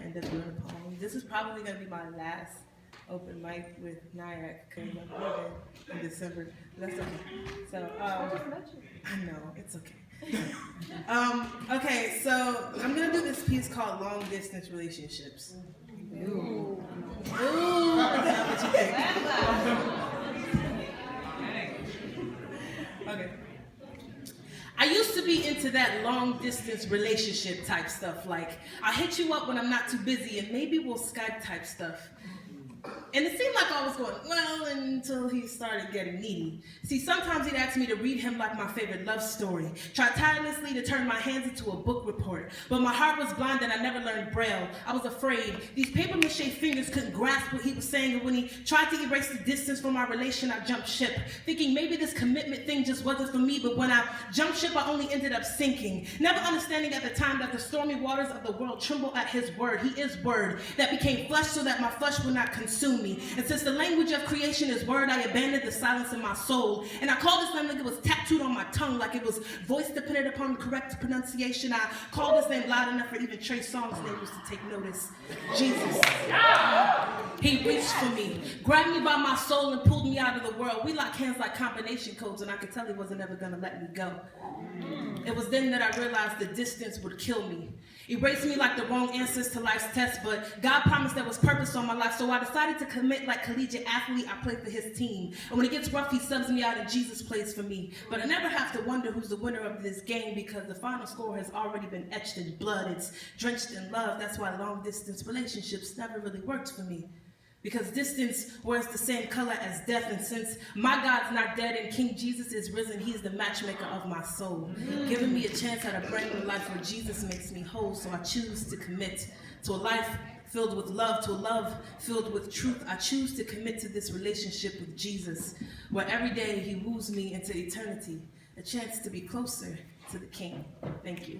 end up doing a poem. This is probably going to be my last open mic with Nyack because I'm leaving in December. That's okay. So, I know, it's okay. Okay, so I'm going to do this piece called Long Distance Relationships. Ooh. Ooh, is that what you think? Okay. I used to be into that long distance relationship type stuff, like I'll hit you up when I'm not too busy and maybe we'll Skype type stuff. And it seemed like I was going well until he started getting needy. See, sometimes he'd ask me to read him like my favorite love story, try tirelessly to turn my hands into a book report. But my heart was blind and I never learned Braille. I was afraid. These paper mache fingers couldn't grasp what he was saying, and when he tried to erase the distance from our relation, I jumped ship, thinking maybe this commitment thing just wasn't for me. But when I jumped ship, I only ended up sinking, never understanding at the time that the stormy waters of the world tremble at his word. He is word that became flesh so that my flesh would not consume me. And since the language of creation is word, I abandoned the silence in my soul. And I called his name like it was tattooed on my tongue, like it was voice dependent upon correct pronunciation. I called his name loud enough for even Trey Songz's neighbors to take notice. Jesus. He reached for me, grabbed me by my soul and pulled me out of the world. We locked hands like combination codes, and I could tell he wasn't ever gonna let me go. It was then that I realized the distance would kill me. Erased me like the wrong answers to life's test, but God promised there was purpose on my life, so I decided to commit like collegiate athlete. I played for his team, and when it gets rough, he subs me out and Jesus plays for me. But I never have to wonder who's the winner of this game because the final score has already been etched in blood. It's drenched in love. That's why long-distance relationships never really worked for me. Because distance wears the same color as death, and since my God's not dead and King Jesus is risen, he's the matchmaker of my soul, giving me a chance at a brand new life where Jesus makes me whole. So I choose to commit to a life filled with love, to a love filled with truth. I choose to commit to this relationship with Jesus, where every day he woos me into eternity, a chance to be closer to the King. Thank you.